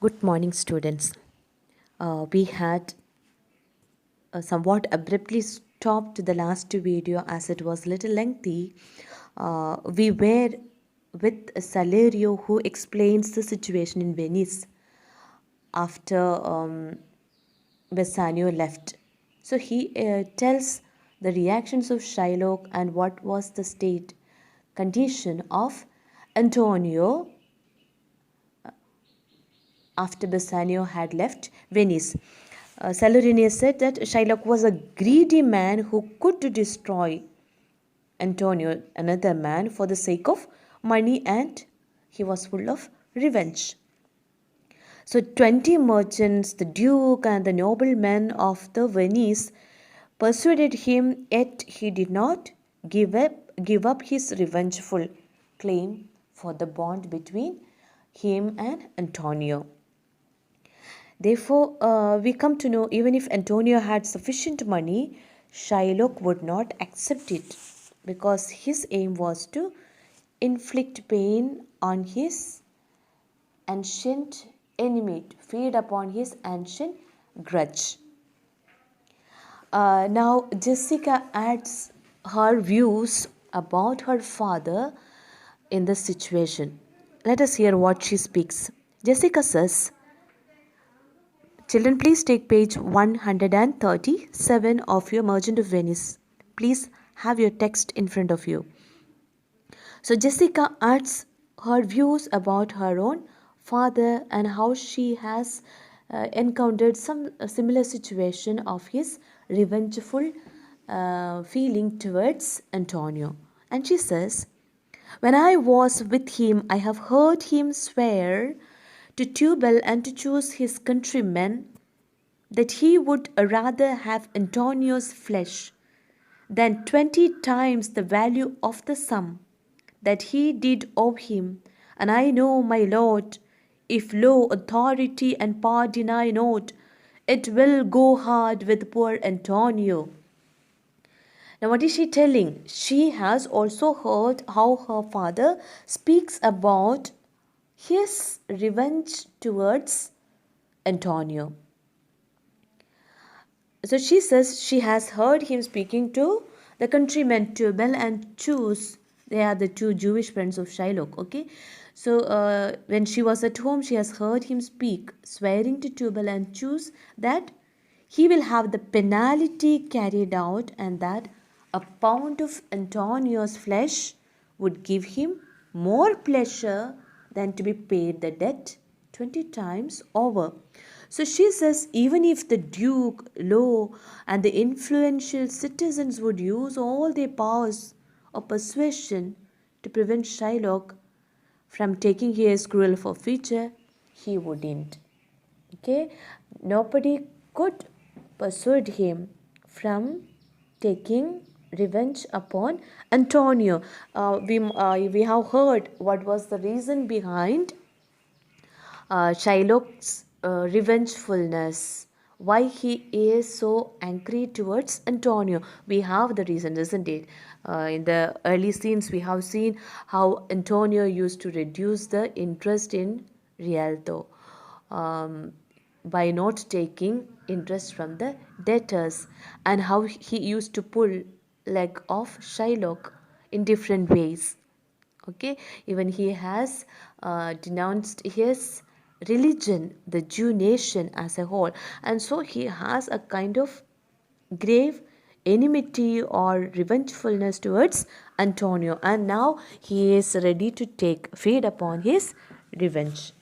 Good morning, students. We had somewhat abruptly stopped the last video as it was little lengthy. We were with Salerio, who explains the situation in Venice after Bassanio left. So he tells the reactions of Shylock and what was the state condition of Antonio after Bassanio had left Venice. Salarinius said that Shylock was a greedy man who could destroy Antonio, another man, for the sake of money, and he was full of revenge. So 20 merchants, the duke and the noblemen of the Venice persuaded him, yet he did not give up his revengeful claim for the bond between him and Antonio. Therefore, we come to know even if Antonio had sufficient money, Shylock would not accept it because his aim was to inflict pain on his ancient enemy, to feed upon his ancient grudge. Now, Jessica adds her views about her father in this situation. Let us hear what she speaks. Jessica says, children, please take page 137 of your Merchant of Venice. Please have your text in front of you. So Jessica adds her views about her own father and how she has encountered some similar situation of his revengeful feeling towards Antonio. And she says, when I was with him, I have heard him swear to Tubal and to choose his countrymen that he would rather have Antonio's flesh than 20 times the value of the sum that he did owe him. And I know, my lord, if law, authority, and power deny not, it will go hard with poor Antonio. Now, what is she telling? She has also heard how her father speaks about his revenge towards Antonio. So she says she has heard him speaking to the countrymen Tubal and Chus. They are the two Jewish friends of Shylock. Okay, so when she was at home, she has heard him speak, swearing to Tubal and Chus that he will have the penalty carried out and that a pound of Antonio's flesh would give him more pleasure than to be paid the debt 20 times over. So she says even if the duke, law, and the influential citizens would use all their powers of persuasion to prevent Shylock from taking his cruel forfeiture, he wouldn't. Okay, nobody could persuade him from taking revenge upon Antonio. We have heard what was the reason behind Shylock's revengefulness, why he is so angry towards Antonio. We have the reason, isn't it? In the early scenes, we have seen how Antonio used to reduce the interest in Rialto by not taking interest from the debtors, and how he used to pull leg of Shylock in different ways. Okay, even he has denounced his religion, the Jew nation as a whole, and so he has a kind of grave enmity or revengefulness towards Antonio, and now he is ready to feed upon his revenge.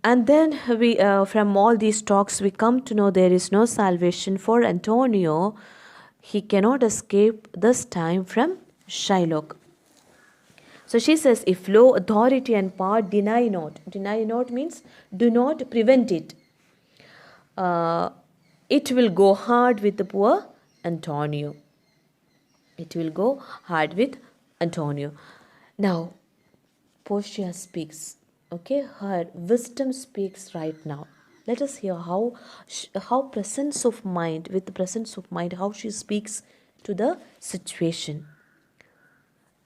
And then we, from all these talks, we come to know there is no salvation for Antonio. He cannot escape this time from Shylock. So she says, if law, authority, and power deny not means do not prevent it. It will go hard with the poor Antonio. It will go hard with Antonio. Now, Portia speaks. Okay, her wisdom speaks right now. Let us hear how presence of mind, with the presence of mind, how she speaks to the situation.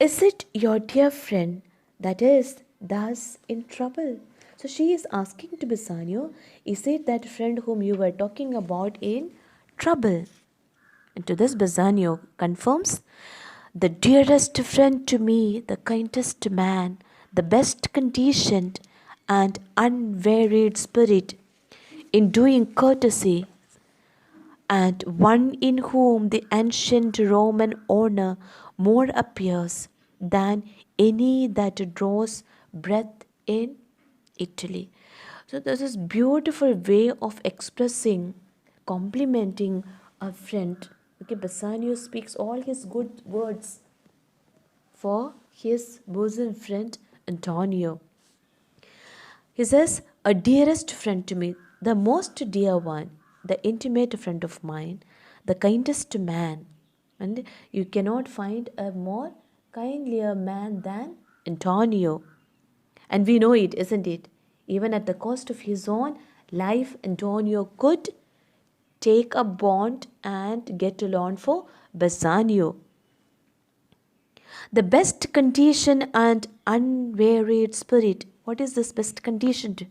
Is it your dear friend, that is, thus in trouble. So she is asking to Bassanio, is it that friend whom you were talking about in trouble? And to this Bassanio confirms, the dearest friend to me, the kindest man, the best conditioned and unwearied spirit in doing courtesy, and one in whom the ancient Roman honor more appears than any that draws breath in Italy. So this is beautiful way of expressing, complimenting a friend. Okay, Bassanio speaks all his good words for his bosom friend Antonio. He says, a dearest friend to me, the most dear one, the intimate friend of mine, the kindest man. And you cannot find a more kindlier man than Antonio. And we know it, isn't it? Even at the cost of his own life, Antonio could take a bond and get a loan for Bassanio. The best condition and unwearied spirit. What is this best conditioned?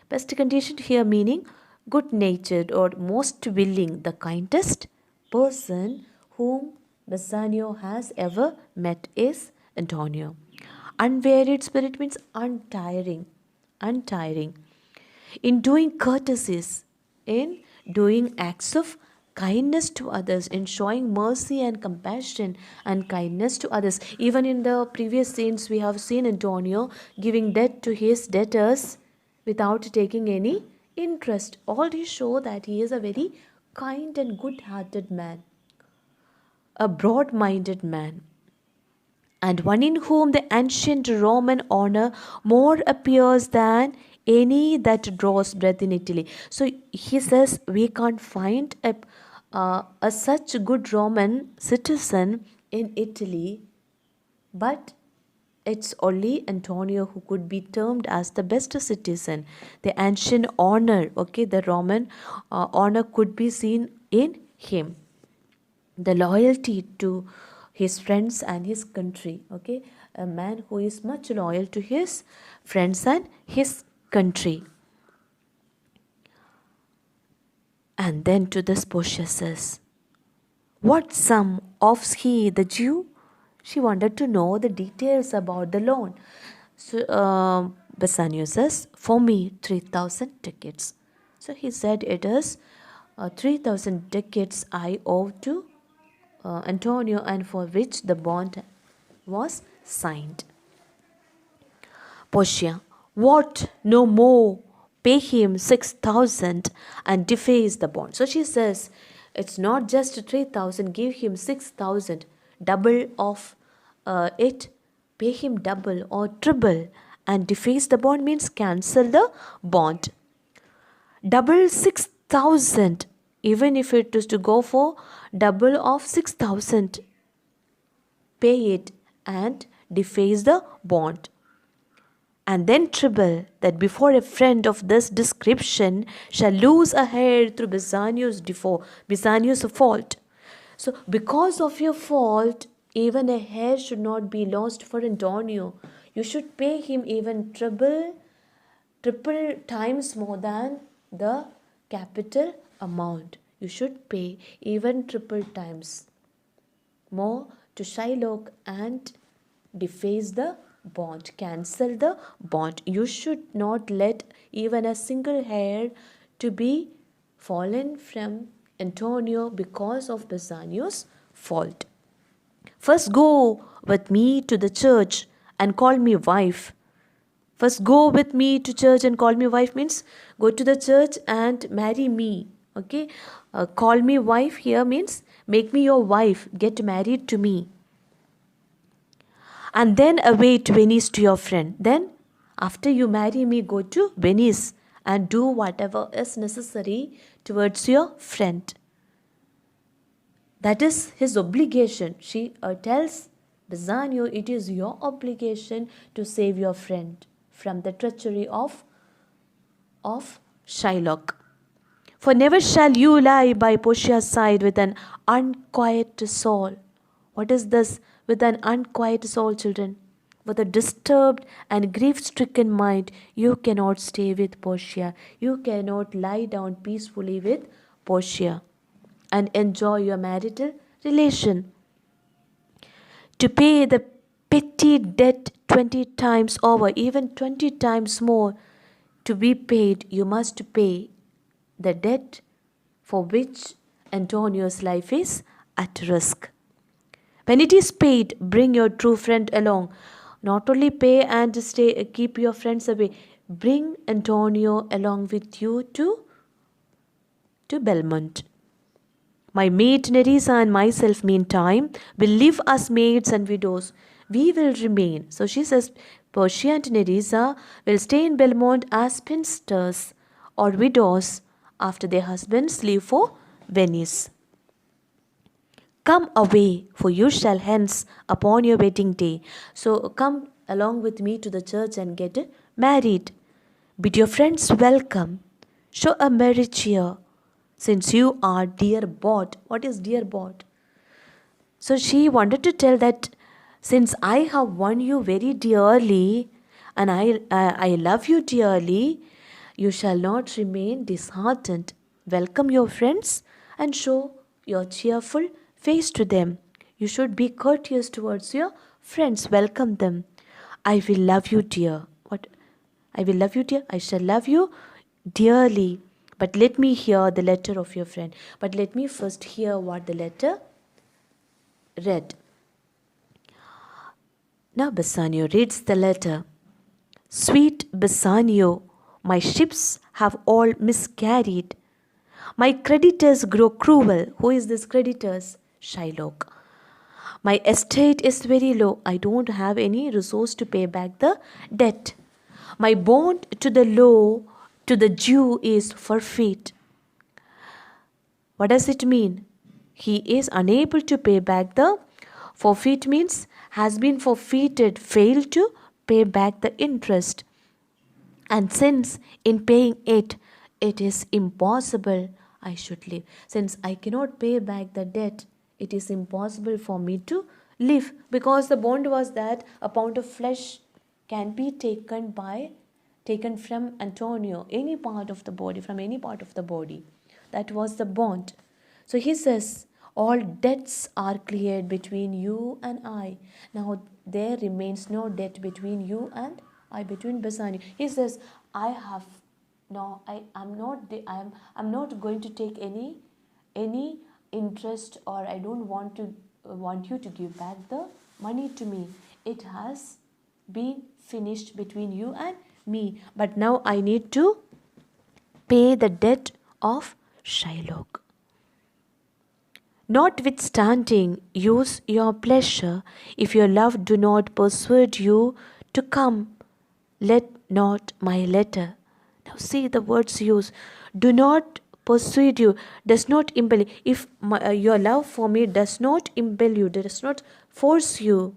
Best conditioned here meaning good natured or most willing, the kindest person whom Bassanio has ever met is Antonio. Unwearied spirit means untiring, untiring. In doing courtesies, in doing acts of kindness to others, in showing mercy and compassion and kindness to others. Even in the previous scenes, we have seen Antonio giving debt to his debtors without taking any interest. All these show that he is a very kind and good hearted man, a broad minded man, and one in whom the ancient Roman honor more appears than any that draws breath in Italy. So he says we can't find a such good Roman citizen in Italy, but it's only Antonio who could be termed as the best citizen. The ancient honor, okay, the Roman honor could be seen in him. The loyalty to his friends and his country, okay, a man who is much loyal to his friends and his country. And then to this Portia says, what sum offers he the Jew? She wanted to know the details about the loan. So Bassanio says, for me 3,000 tickets. So he said it is 3,000 tickets I owe to Antonio, and for which the bond was signed. Portia, what? No more. Pay him 6,000 and deface the bond. So she says, it's not just 3,000, give him 6,000, double of it, pay him double or triple, and deface the bond means cancel the bond. Double 6,000, even if it is to go for double of 6,000, pay it and deface the bond. And then triple, that before a friend of this description shall lose a hair through Bassanio's fault. So because of your fault, even a hair should not be lost for Antonio. You should pay him even triple times more than the capital amount. You should pay even triple times more to Shylock and deface the bond, cancel the bond. You should not let even a single hair to be fallen from Antonio because of Bassanio's fault. First go with me to the church and call me wife. First go with me to church and call me wife means go to the church and marry me. Okay, call me wife here means make me your wife, get married to me. And then away to Venice to your friend. Then after you marry me, go to Venice and do whatever is necessary towards your friend. That is his obligation. She tells Bassanio, it is your obligation to save your friend from the treachery of Shylock. For never shall you lie by Portia's side with an unquiet soul. What is this with an unquiet soul, children? with a disturbed and grief-stricken mind, you cannot stay with Portia. You cannot lie down peacefully with Portia and enjoy your marital relation. To pay the petty debt 20 times over, even 20 times more, to be paid, you must pay the debt for which Antonio's life is at risk. When it is paid, bring your true friend along. Not only pay and stay, keep your friends away. Bring Antonio along with you to Belmont. My maid Nerissa and myself, meantime, will live as maids and widows. We will remain. So she says, Portia and Nerissa will stay in Belmont as spinsters or widows after their husbands leave for Venice. Come away, for you shall hence upon your wedding day. So come along with me to the church and get married. Bid your friends welcome. Show a merry cheer, since you are dear bought. What is dear bought? So she wanted to tell that since I have won you very dearly and I love you dearly, you shall not remain disheartened. Welcome your friends and show your cheerful face to them. You should be courteous towards your friends. Welcome them. I will love you, dear. What? I will love you, dear. I shall love you dearly. But let me hear the letter of your friend. But let me first hear what the letter read. Now Bassanio reads the letter. Sweet Bassanio, my ships have all miscarried. My creditors grow cruel. Who is this creditors? Shylock. My estate is very low. I don't have any resource to pay back the debt. My bond to the law, to the Jew, is forfeit. What does it mean? He is unable to pay back the forfeit means has been forfeited, failed to pay back the interest. And since in paying it, it is impossible I should live. Since I cannot pay back the debt, it is impossible for me to live, because the bond was that a pound of flesh can be taken from Antonio, any part of the body, from any part of the body. That was the bond. So he says, all debts are cleared between you and I. Now there remains no debt between you and I, between Bassanio. He says, I'm not going to take any interest, or I don't want you to give back the money to me. It has been finished between you and me. But now I need to pay the debt of Shylock. Notwithstanding, use your pleasure. If your love do not persuade you to come, let not my letter. Now see the words used. Do not persuade you, does not impel you. If your love for me does not impel you, does not force you,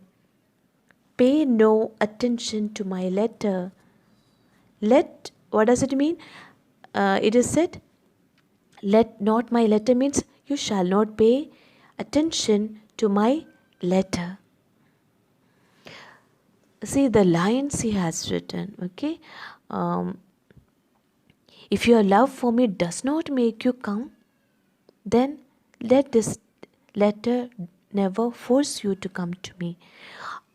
pay no attention to my letter. Let, what does it mean? It is said, let not my letter means you shall not pay attention to my letter. See the lines he has written, okay? If your love for me does not make you come, then let this letter never force you to come to me.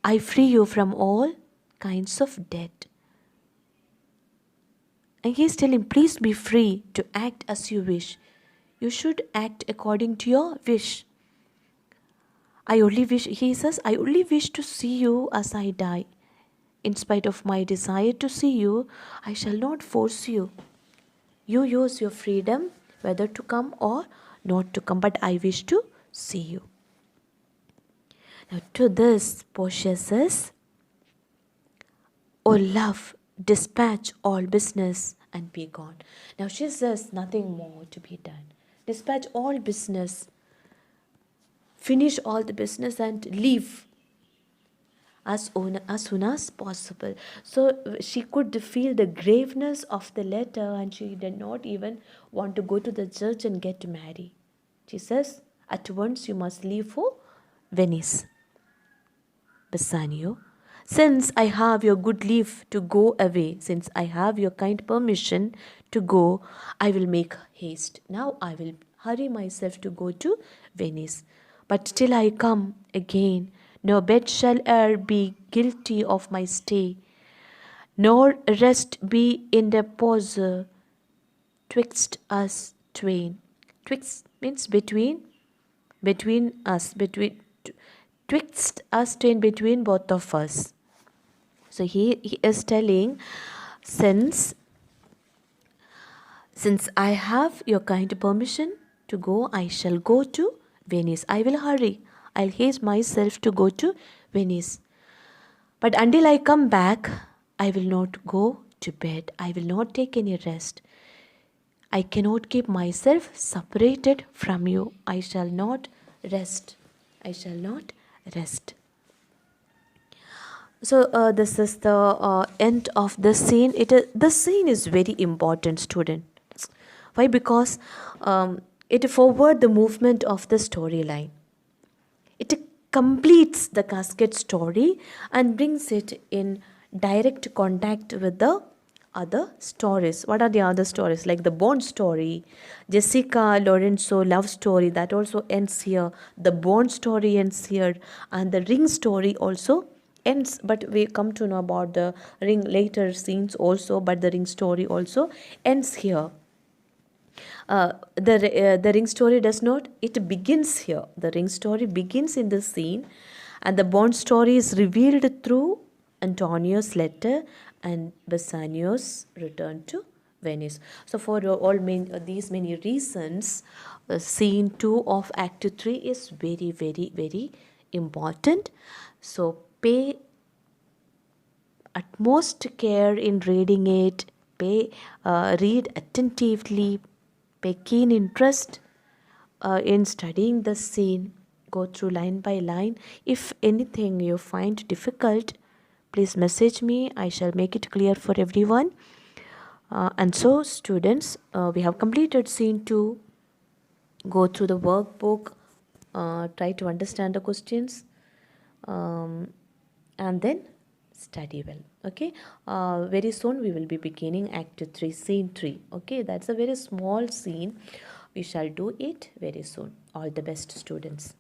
I free you from all kinds of debt. And he is telling, please be free to act as you wish. You should act according to your wish. He says, I only wish to see you as I die. In spite of my desire to see you, I shall not force you. You use your freedom whether to come or not to come, but I wish to see you. Now to this, Portia says, O love, dispatch all business and be gone. Now she says nothing more to be done. Dispatch all business, finish all the business and leave as soon as possible. So she could feel the graveness of the letter, and she did not even want to go to the church and get married. She says, at once you must leave for Venice. Bassanio Since I have your good leave to go away, since I have your kind permission to go, I will make haste. Now I will hurry myself to go to Venice. But till I come again, no bed shall e'er be guilty of my stay, nor rest be in the pause twixt us twain. Twixt means between us, twixt us twain, between both of us. So he is telling, since I have your kind permission to go, I shall go to Venice. I will hurry. I'll haste myself to go to Venice. But until I come back, I will not go to bed. I will not take any rest. I cannot keep myself separated from you. I shall not rest. I shall not rest. So this is the end of the scene. The scene is very important, students. Why? Because it forward the movement of the storyline. It completes the cascade story and brings it in direct contact with the other stories. What are the other stories? Like the Bond story, Jessica Lorenzo love story, that also ends here. The Bond story ends here, and the Ring story also ends. But we come to know about the Ring later scenes also. But the Ring story also ends here. The ring story does not, it begins here. The ring story begins in the scene, and the Bond story is revealed through Antonio's letter and Bassanio's return to Venice. So for these many reasons, scene 2 of act 3 is very, very, very important. So pay utmost care in reading it. Read attentively, pay keen interest in studying the scene, go through line by line. If anything you find difficult, please message me. I shall make it clear for everyone. And so students, we have completed scene 2. Go through the workbook, try to understand the questions, and then study well. Okay, very soon we will be beginning act 3 scene 3. Okay, that's a very small scene. We shall do it very soon. All the best, students.